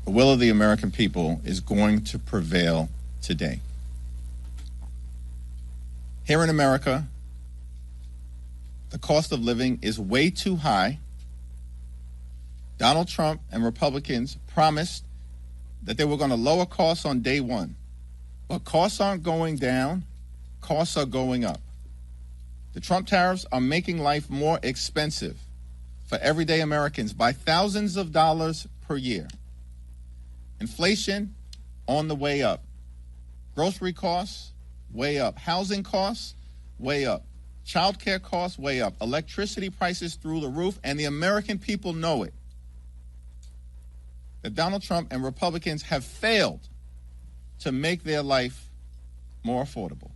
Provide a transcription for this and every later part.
the will of the American people is going to prevail today. Here in America, the cost of living is way too high. Donald Trump and Republicans promised that they were going to lower costs on day one. But costs aren't going down, costs are going up. The Trump tariffs are making life more expensive for everyday Americans by thousands of dollars per year. Inflation on the way up. Grocery costs, way up. Housing costs, way up. Child care costs, way up. Electricity prices through the roof, and the American people know it. That Donald Trump and Republicans have failed to make their life more affordable.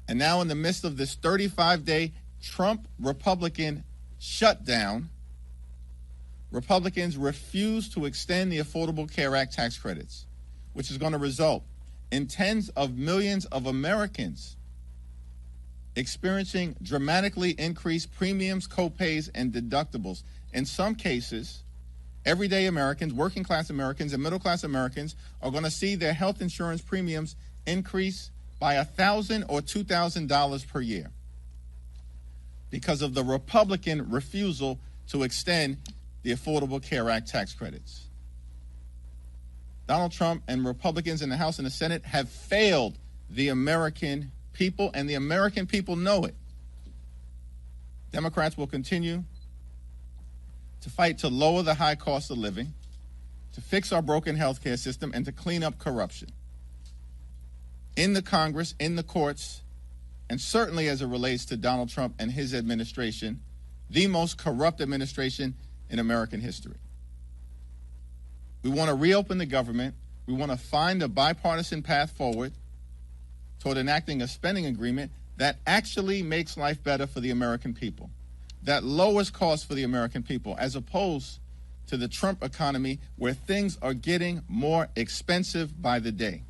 And now in the midst of this 35-day Trump-Republican shutdown, Republicans refuse to extend the Affordable Care Act tax credits, which is going to result in tens of millions of Americans experiencing dramatically increased premiums, copays, and deductibles. In some cases, everyday Americans, working class Americans, and middle class Americans are going to see their health insurance premiums increase by $1,000 or $2,000 per year because of the Republican refusal to extend the Affordable Care Act tax credits. Donald Trump and Republicans in the House and the Senate have failed the American people, and the American people know it. Democrats will continue to fight to lower the high cost of living, to fix our broken health care system, and to clean up corruption. In the Congress, in the courts, and certainly as it relates to Donald Trump and his administration, the most corrupt administration in American history. We want to reopen the government. We want to find a bipartisan path forward toward enacting a spending agreement that actually makes life better for the American people, that lowers costs for the American people, as opposed to the Trump economy where things are getting more expensive by the day.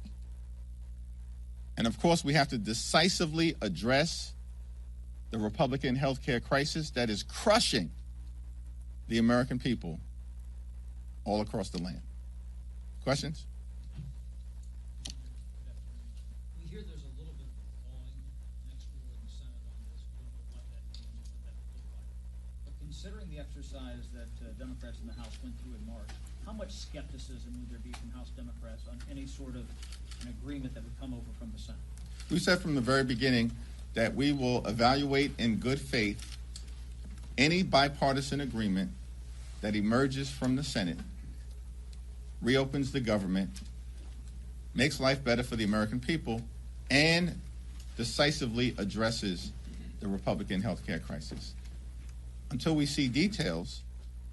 And of course, we have to decisively address the Republican health care crisis that is crushing the American people all across the land. Questions? We hear there's a little bit of a thawing next door in the Senate on this. We don't know what that means or what that would look like. But considering the exercise that Democrats in the House went through in March, how much skepticism would there be from House Democrats on any sort of an agreement that would come over from the Senate? We said from the very beginning that we will evaluate in good faith any bipartisan agreement that emerges from the Senate, reopens the government, makes life better for the American people, and decisively addresses the Republican health care crisis. Until we see details,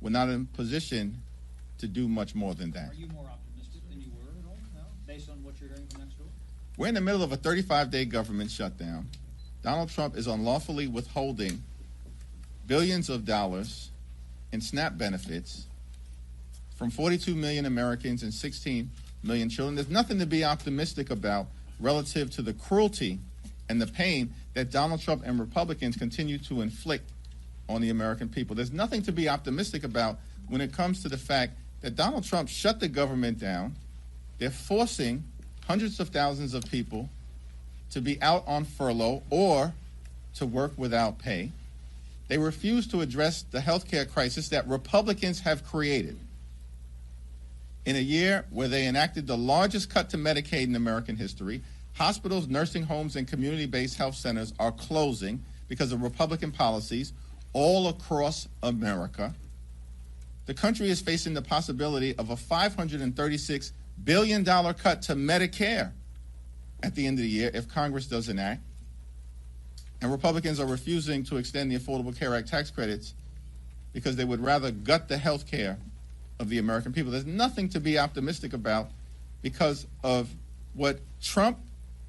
we're not in position to do much more than that. Are you more optimistic than you were at all now, based on what you're hearing from next door? We're in the middle of a 35-day government shutdown. Donald Trump is unlawfully withholding billions of dollars in SNAP benefits from 42 million Americans and 16 million children. There's nothing to be optimistic about relative to the cruelty and the pain that Donald Trump and Republicans continue to inflict on the American people. There's nothing to be optimistic about when it comes to the fact that Donald Trump shut the government down. They're forcing hundreds of thousands of people to be out on furlough or to work without pay. They refuse to address the health care crisis that Republicans have created. In a year where they enacted the largest cut to Medicaid in American history, hospitals, nursing homes, and community-based health centers are closing because of Republican policies all across America. The country is facing the possibility of a $536 billion cut to Medicare at the end of the year if Congress doesn't act. And Republicans are refusing to extend the Affordable Care Act tax credits because they would rather gut the health care of the American people. There's nothing to be optimistic about because of what Trump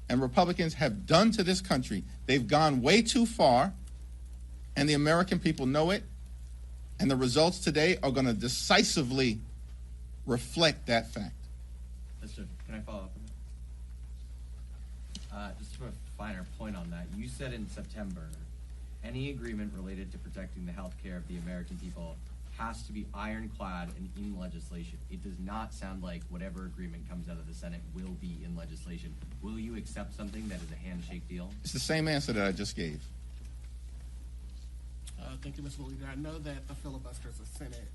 and Republicans have done to this country. They've gone way too far, and the American people know it, and the results today are going to decisively reflect that fact. Can I follow up on that? Just to put a finer point on that, you said in September, any agreement related to protecting the health care of the American people has to be ironclad and in legislation. It does not sound like whatever agreement comes out of the Senate will be in legislation. Will you accept something that is a handshake deal? It's the same answer that I just gave. Thank you, Mr. Leader. I know that the filibuster is a Senate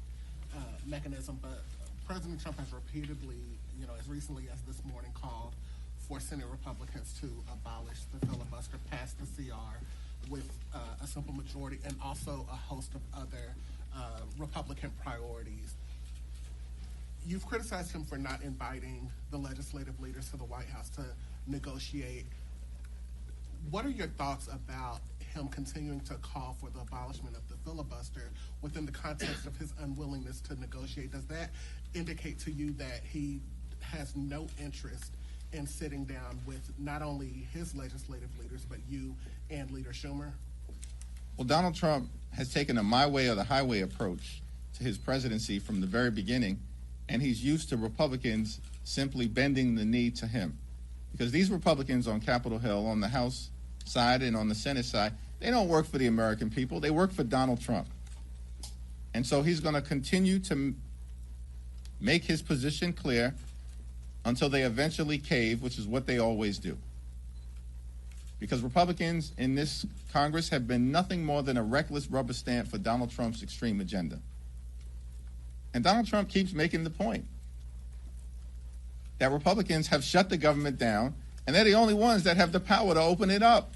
mechanism, but President Trump has repeatedly, as recently as this morning, called for Senate Republicans to abolish the filibuster, pass the CR with a simple majority, and also a host of other Republican priorities. You've criticized him for not inviting the legislative leaders to the White House to negotiate. What are your thoughts about him continuing to call for the abolishment of the filibuster within the context of his unwillingness to negotiate? Does that indicate to you that he has no interest in sitting down with not only his legislative leaders, but you and Leader Schumer? Well, Donald Trump has taken a my way or the highway approach to his presidency from the very beginning, and he's used to Republicans simply bending the knee to him. Because these Republicans on Capitol Hill, on the House side and on the Senate side, they don't work for the American people. They work for Donald Trump. And so he's going to continue to make his position clear until they eventually cave, which is what they always do. Because Republicans in this Congress have been nothing more than a reckless rubber stamp for Donald Trump's extreme agenda. And Donald Trump keeps making the point that Republicans have shut the government down, and they're the only ones that have the power to open it up.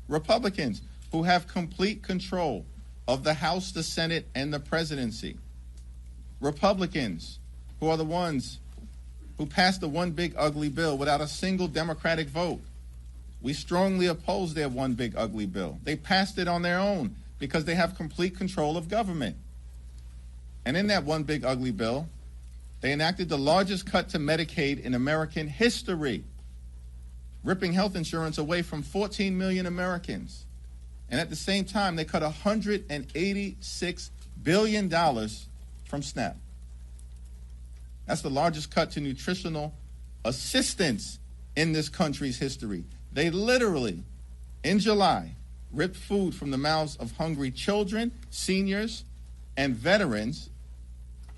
Republicans who have complete control of the House, the Senate, and the presidency. Republicans who are the ones who passed the one big ugly bill without a single Democratic vote. We strongly oppose their one big ugly bill. They passed it on their own because they have complete control of government. And in that one big ugly bill, they enacted the largest cut to Medicaid in American history, ripping health insurance away from 14 million Americans. And at the same time, they cut $186 billion from SNAP. That's the largest cut to nutritional assistance in this country's history. They literally, in July, ripped food from the mouths of hungry children, seniors, and veterans.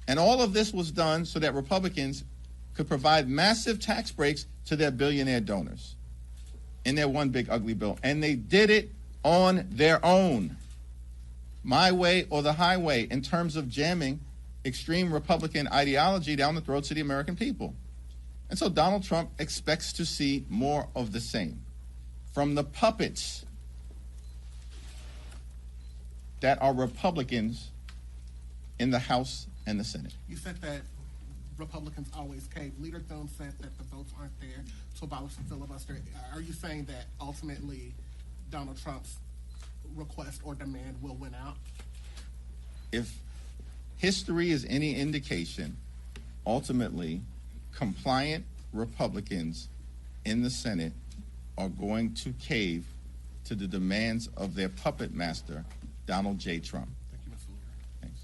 And all of this was done so that Republicans could provide massive tax breaks to their billionaire donors in their one big ugly bill. And they did it on their own. My way or the highway in terms of jamming extreme Republican ideology down the throats of the American people. And so Donald Trump expects to see more of the same from the puppets that are Republicans in the House and the Senate. You said that Republicans always cave. Leader Thune said that the votes aren't there to abolish the filibuster. Are you saying that ultimately Donald Trump's request or demand will win out? If history is any indication, ultimately, compliant Republicans in the Senate are going to cave to the demands of their puppet master, Donald J. Trump. Thank you, Mr. Leader. Thanks.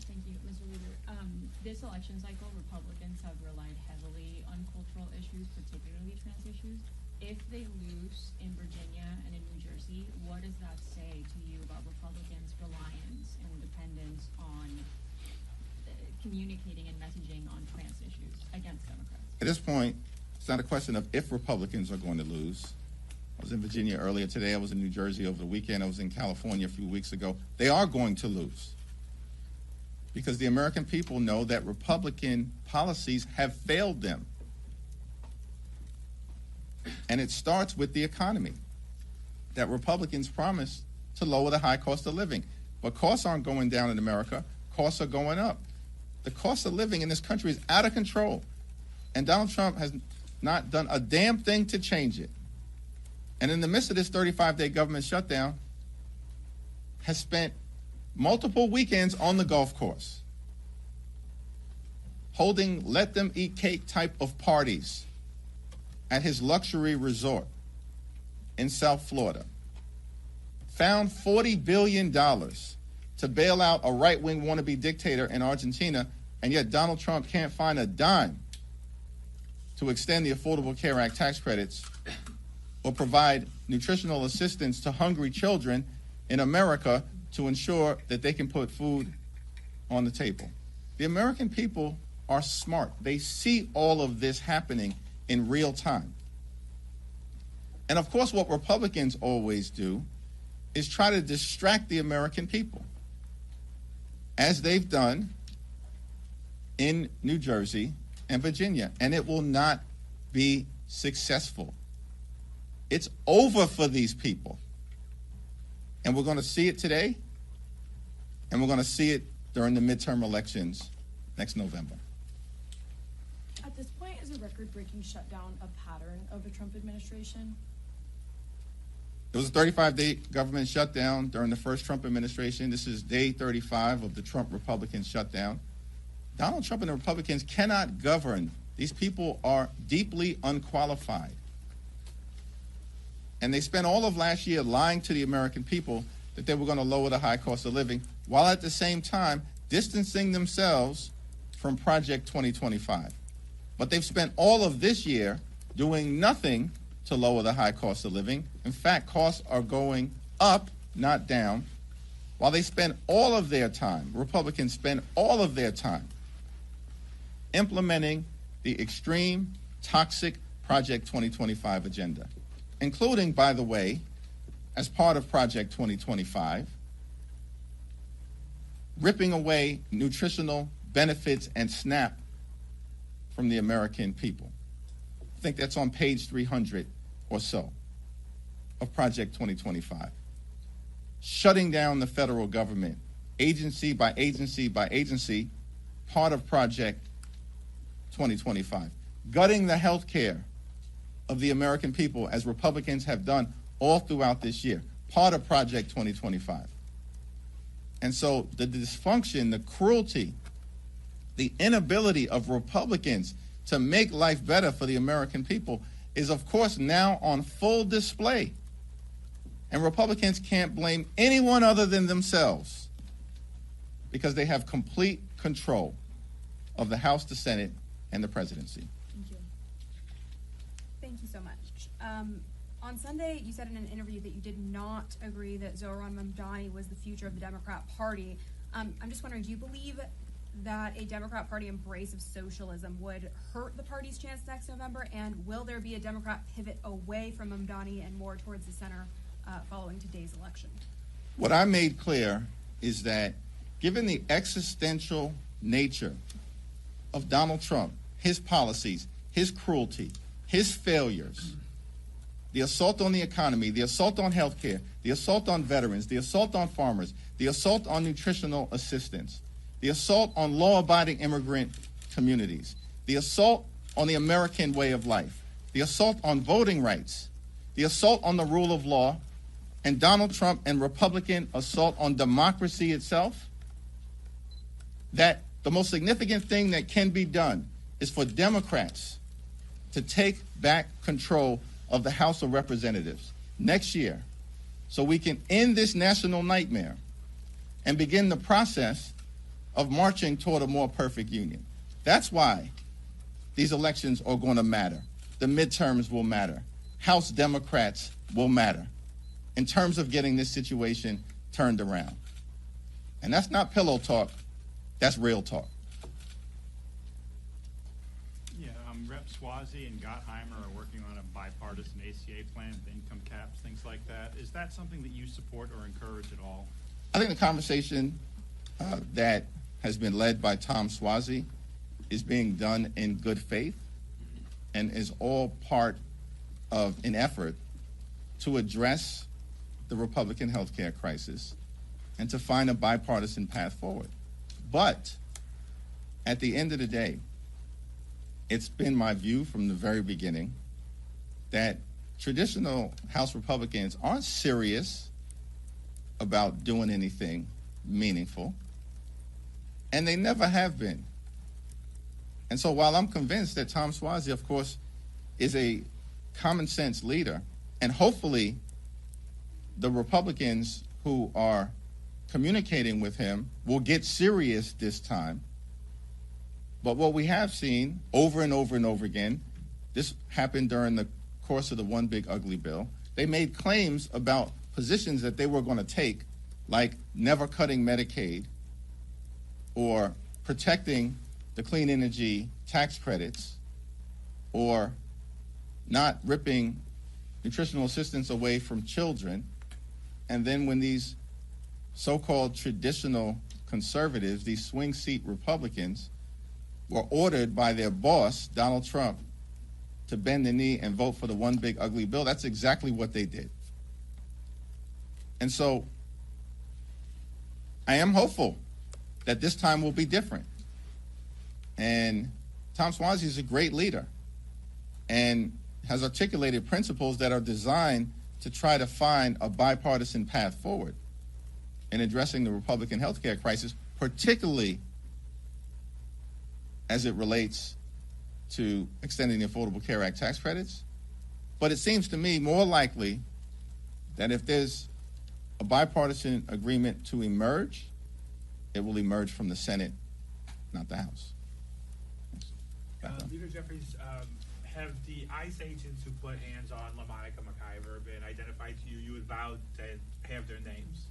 Thank you, Mr. Leader. This election cycle, Republicans have relied heavily on cultural issues, particularly trans issues. If they lose in Virginia and in New Jersey, what does that say to you about Republicans' reliance and dependence on communicating and messaging on trans issues against Democrats? At this point, it's not a question of if Republicans are going to lose. I was in Virginia earlier today. I was in New Jersey over the weekend. I was in California a few weeks ago. They are going to lose because the American people know that Republican policies have failed them. And it starts with the economy, that Republicans promised to lower the high cost of living. But costs aren't going down in America. Costs are going up. The cost of living in this country is out of control. And Donald Trump has not done a damn thing to change it. And in the midst of this 35-day government shutdown, has spent multiple weekends on the golf course, holding let-them-eat-cake type of parties at his luxury resort in South Florida, found $40 billion to bail out a right-wing wannabe dictator in Argentina, and yet Donald Trump can't find a dime to extend the Affordable Care Act tax credits or provide nutritional assistance to hungry children in America to ensure that they can put food on the table. The American people are smart. They see all of this happening in real time. And of course, what Republicans always do is try to distract the American people, as they've done in New Jersey and Virginia, and it will not be successful. It's over for these people. And we're going to see it today, and we're going to see it during the midterm elections next November. At this point, is a record-breaking shutdown a pattern of the Trump administration? It was a 35-day government shutdown during the first Trump administration. This is day 35 of the Trump Republican shutdown. Donald Trump and the Republicans cannot govern. These people are deeply unqualified. And they spent all of last year lying to the American people that they were going to lower the high cost of living, while at the same time distancing themselves from Project 2025. But they've spent all of this year doing nothing to lower the high cost of living. In fact, costs are going up, not down, while they spend all of their time, Republicans spend all of their time implementing the extreme, toxic Project 2025 agenda, including, by the way, as part of Project 2025, ripping away nutritional benefits and SNAP from the American people. I think that's on page 300 or so of Project 2025. Shutting down the federal government, agency by agency by agency, part of Project 2025. Gutting the health care of the American people, as Republicans have done all throughout this year, part of Project 2025. And so the dysfunction, the cruelty, the inability of Republicans to make life better for the American people is, of course, now on full display. And Republicans can't blame anyone other than themselves, because they have complete control of the House, the Senate, and the presidency. Thank you. Thank you so much. On Sunday, you said in an interview that you did not agree that Zohran Mamdani was the future of the Democrat Party. I'm just wondering, do you believe that a Democrat Party embrace of socialism would hurt the party's chance next November? And will there be a Democrat pivot away from Mamdani and more towards the center following today's election? What I made clear is that given the existential nature of Donald Trump, his policies, his cruelty, his failures, the assault on the economy, the assault on health care, the assault on veterans, the assault on farmers, the assault on nutritional assistance, the assault on law-abiding immigrant communities, the assault on the American way of life, the assault on voting rights, the assault on the rule of law, and Donald Trump and Republican assault on democracy itself, that the most significant thing that can be done is for Democrats to take back control of the House of Representatives next year, so we can end this national nightmare and begin the process of marching toward a more perfect union. That's why these elections are going to matter. The midterms will matter. House Democrats will matter in terms of getting this situation turned around. And that's not pillow talk, that's real talk. Yeah, Rep. Swazi and Gottheimer are working on a bipartisan ACA plan with income caps, things like that. Is that something that you support or encourage at all? I think the conversation that has been led by Tom Swazi is being done in good faith and is all part of an effort to address the Republican health care crisis and to find a bipartisan path forward. But at the end of the day, it's been my view from the very beginning that traditional House Republicans aren't serious about doing anything meaningful, and they never have been. And so while I'm convinced that Tom Swazi, of course, is a common sense leader, and hopefully the Republicans who are communicating with him will get serious this time. But what we have seen over and over and over again, this happened during the course of the One Big Ugly Bill, they made claims about positions that they were going to take, like never cutting Medicaid or protecting the clean energy tax credits, or not ripping nutritional assistance away from children. And then when these so-called traditional conservatives, these swing seat Republicans, were ordered by their boss, Donald Trump, to bend the knee and vote for the one big ugly bill, that's exactly what they did. And so I am hopeful that this time will be different. And Tom Suozzi is a great leader and has articulated principles that are designed to try to find a bipartisan path forward in addressing the Republican healthcare crisis, particularly as it relates to extending the Affordable Care Act tax credits. But it seems to me more likely that if there's a bipartisan agreement to emerge, it will emerge from the Senate, not the House. Leader Jeffries, have the ICE agents who put hands on LaMonica McIver been identified to you? You had vowed to have their names.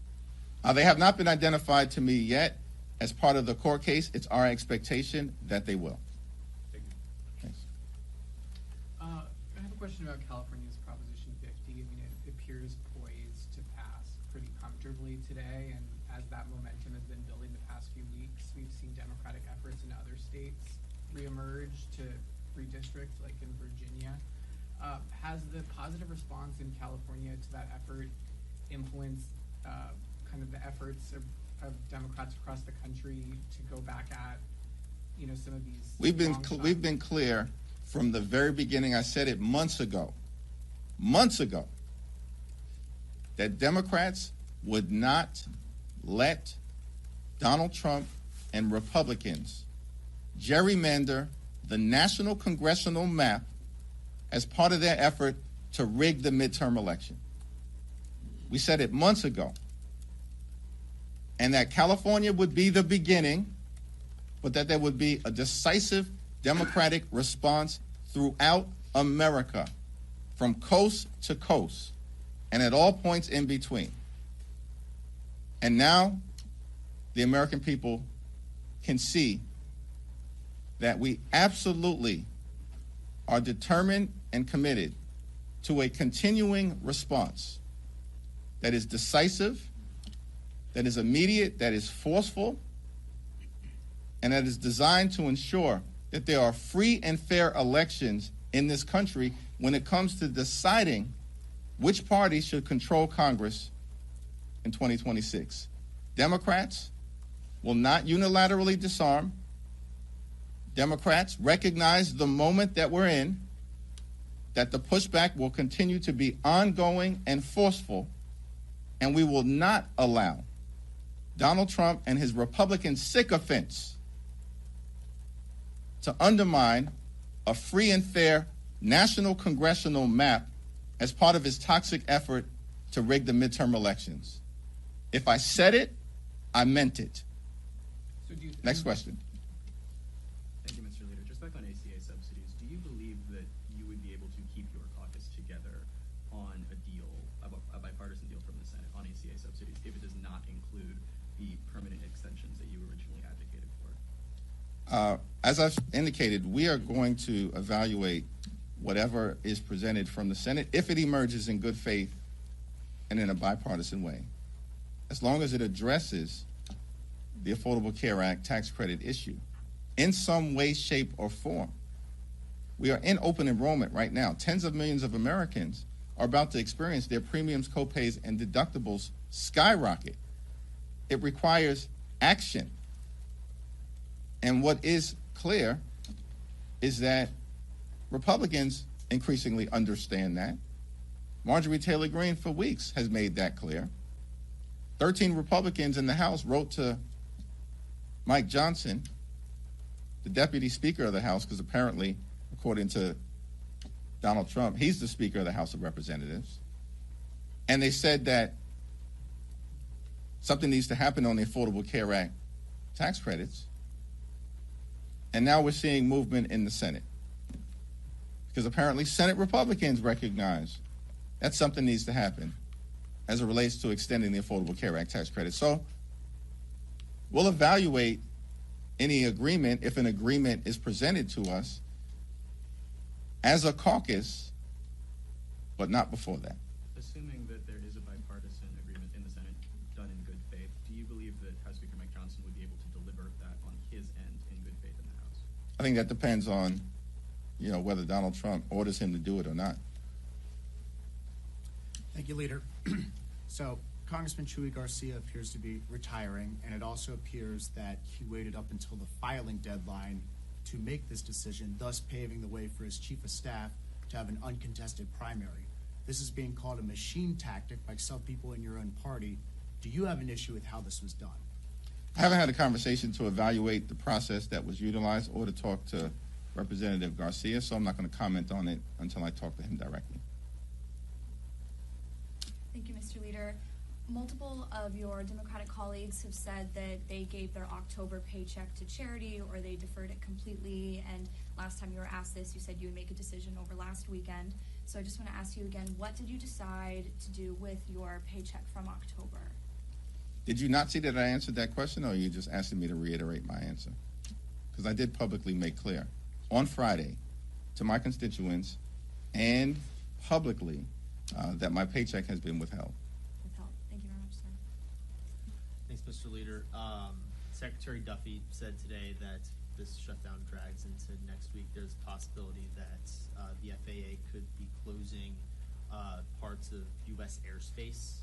They have not been identified to me yet. As part of the court case, it's our expectation that they will. Thank you. Thanks. I have a question about California's Proposition 50. I mean, it appears poised to pass pretty comfortably today, and as that momentum has been building the past few weeks, we've seen Democratic efforts in other states reemerge to redistrict, like in Virginia. Has the positive response in California to that effort influenced kind of the efforts of Democrats across the country to go back at, some of these? We've been clear from the very beginning. I said it months ago, that Democrats would not let Donald Trump and Republicans gerrymander the national congressional map as part of their effort to rig the midterm election. We said it months ago. And that California would be the beginning, but that there would be a decisive Democratic response throughout America, from coast to coast, and at all points in between. And now the American people can see that we absolutely are determined and committed to a continuing response that is decisive, that is immediate, that is forceful, and that is designed to ensure that there are free and fair elections in this country when it comes to deciding which party should control Congress in 2026. Democrats will not unilaterally disarm. Democrats recognize the moment that we're in, that the pushback will continue to be ongoing and forceful, and we will not allow Donald Trump and his Republican sycophants to undermine a free and fair national congressional map as part of his toxic effort to rig the midterm elections. If I said it, I meant it. So do you think— Next question. Thank you, Mr. Leader. Just back on ACA subsidies, do you believe that you would be able to keep your caucus together on a deal, a bipartisan deal from the Senate on ACA subsidies, if it does not include the permanent extensions that you originally advocated for? As I've indicated, we are going to evaluate whatever is presented from the Senate if it emerges in good faith and in a bipartisan way, as long as it addresses the Affordable Care Act tax credit issue in some way, shape, or form. We are in open enrollment right now. Tens of millions of Americans are about to experience their premiums, copays, and deductibles skyrocket. It requires action. And what is clear is that Republicans increasingly understand that. Marjorie Taylor Greene for weeks has made that clear. 13 Republicans in the House wrote to Mike Johnson, the Deputy Speaker of the House, because apparently, according to Donald Trump, he's the Speaker of the House of Representatives. And they said that something needs to happen on the Affordable Care Act tax credits. And now we're seeing movement in the Senate, because apparently Senate Republicans recognize that something needs to happen as it relates to extending the Affordable Care Act tax credit. So we'll evaluate any agreement if an agreement is presented to us as a caucus, but not before that. Assuming that there is a bipartisan agreement in the Senate done in good faith, do you believe that House Speaker Mike Johnson would be able to deliver that on his end in good faith in the House? I think that depends on, whether Donald Trump orders him to do it or not. Thank you, Leader. So, Congressman Chuy Garcia appears to be retiring, and it also appears that he waited up until the filing deadline to make this decision, thus paving the way for his chief of staff to have an uncontested primary. This is being called a machine tactic by some people in your own party. Do you have an issue with how this was done? I haven't had a conversation to evaluate the process that was utilized or to talk to Representative Garcia, so I'm not going to comment on it until I talk to him directly. Thank you, Mr. Leader. Multiple of your Democratic colleagues have said that they gave their October paycheck to charity or they deferred it completely. And last time you were asked this, you said you would make a decision over last weekend. So I just want to ask you again, what did you decide to do with your paycheck from October? Did you not see that I answered that question, or are you just asking me to reiterate my answer? Because I did publicly make clear on Friday to my constituents and publicly that my paycheck has been withheld. Thank you very much, sir. Thanks, Mr. Leader. Secretary Duffy said today that this shutdown drags into next week. There's a possibility that the FAA could be closing parts of U.S. airspace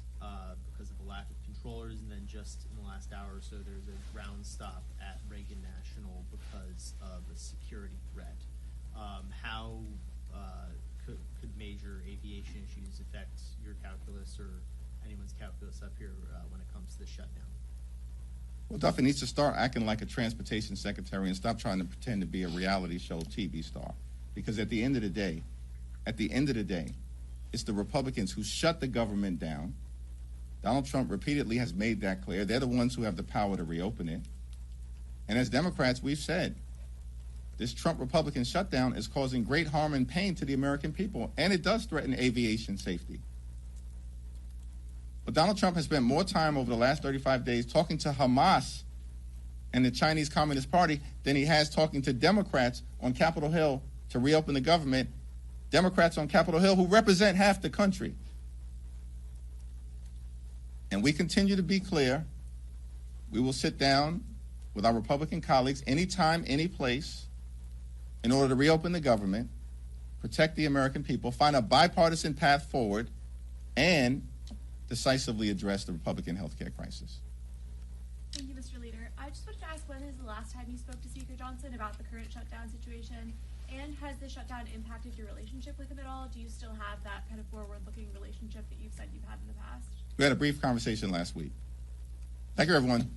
because of a lack of controllers, and then just in the last hour or so, there's a ground stop at Reagan National because of a security threat. How could major aviation issues affect your calculus or anyone's calculus up here when it comes to the shutdown? Well, Duffy needs to start acting like a transportation secretary and stop trying to pretend to be a reality show TV star. Because at the end of the day, it's the Republicans who shut the government down. Donald Trump repeatedly has made that clear. They're the ones who have the power to reopen it. And as Democrats, we've said, this Trump-Republican shutdown is causing great harm and pain to the American people, and it does threaten aviation safety. But Donald Trump has spent more time over the last 35 days talking to Hamas and the Chinese Communist Party than he has talking to Democrats on Capitol Hill to reopen the government, Democrats on Capitol Hill who represent half the country. And we continue to be clear. We will sit down with our Republican colleagues anytime, any place, in order to reopen the government, protect the American people, find a bipartisan path forward, and decisively address the Republican health care crisis. Thank you, Mr. Leader. I just wanted to ask, when is the last time you spoke to Speaker Johnson about the current shutdown situation? And has the shutdown impacted your relationship with him at all? Do you still have that kind of forward-looking relationship that you've said you've had in the past? We had a brief conversation last week. Thank you, everyone.